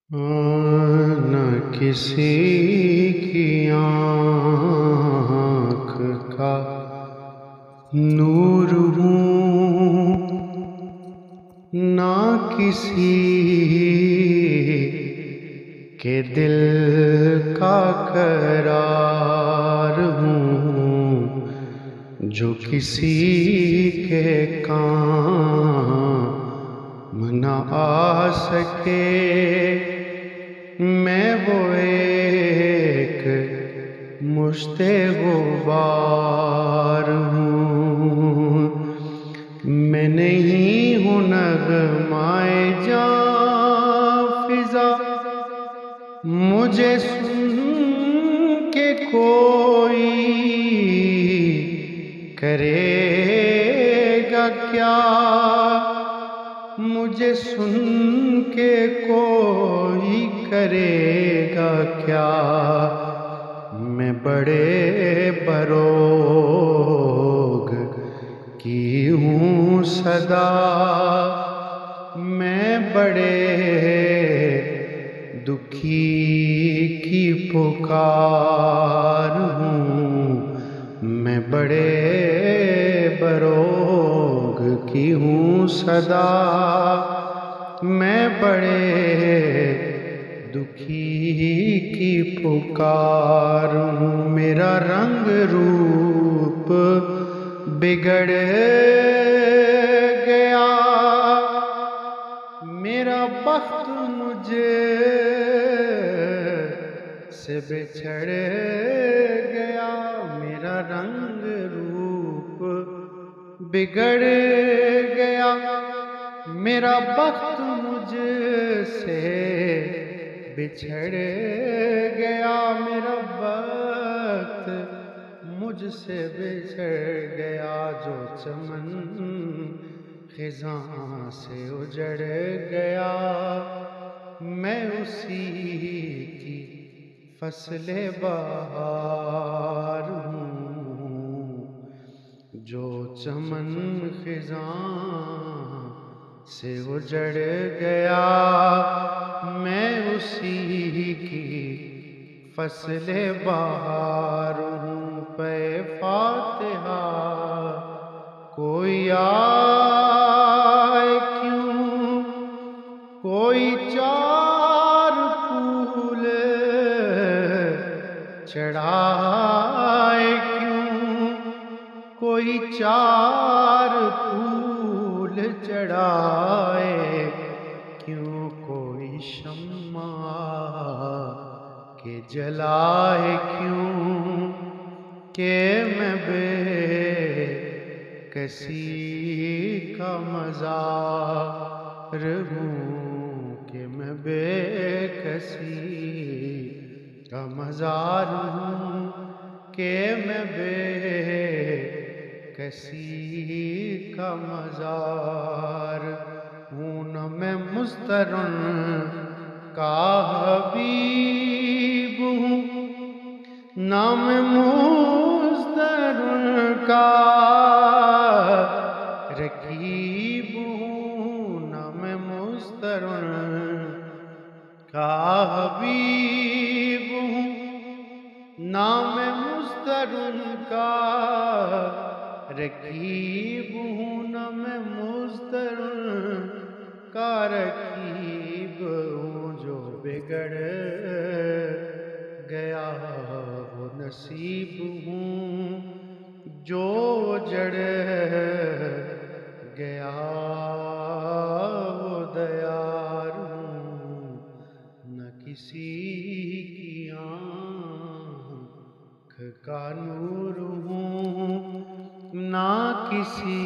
نہ کسی کی آنکھ کا نور ہوں، نہ کسی کے دل کا قرار ہوں، جو کسی کے کام نہ آ سکے، میں وہ ایک مشت غبار ہوں۔ میں نہیں ہوں نغمۂ جاں فضا، مجھے سن کے کوئی کرے گا کیا؟ مجھے سن کے کوئی کرے گا کیا؟ میں بڑے بروگ کی ہوں صدا، میں بڑے دکھی کی پکار ہوں، میں بڑے بروگ کی ہوں صدا، میں بڑے دکھی کی پکار ہوں۔ میرا رنگ روپ بگڑ گیا، میرا بخت مجھ سے بچھڑ گیا، میرا رنگ روپ بگڑ گیا، میرا بخت مجھ سے بچھڑ گیا، میرا بخت مجھ سے بچھڑ گیا، جو چمن خزاں سے اجڑ گیا، میں اسی کی فصل بہار ہوں، جو چمن خزاں سے اجڑ گیا، میں اسی کی فصل بہار ہوں۔ پہ فاتحہ کوئی آئے کیوں، کوئی چار پھول چڑھائے کیوں، کوئی چار پھول چڑھائے کیوں، کوئی شمع کے جلائے کیوں، کہ میں بے کسی کا مزار ہوں، کہ میں بے کسی کا مزار ہوں، کہ میں بے کسی کا مزار ہوں۔ نہ میں مضطرن کا حبیب ہوں، نہ میں مضطرن کا رقیب ہوں، نہ میں مضطرن کا حبیب ہوں، نہ میں مضطرن کا رقیب ہوں، نہ میں مضطرن کا رقیب ہوں، جو بگڑ گیا وہ نصیب ہوں، جو جڑ گیا وہ دیار ہوں، نہ کسی کی آنکھ کا نور ہوں، نہ کسی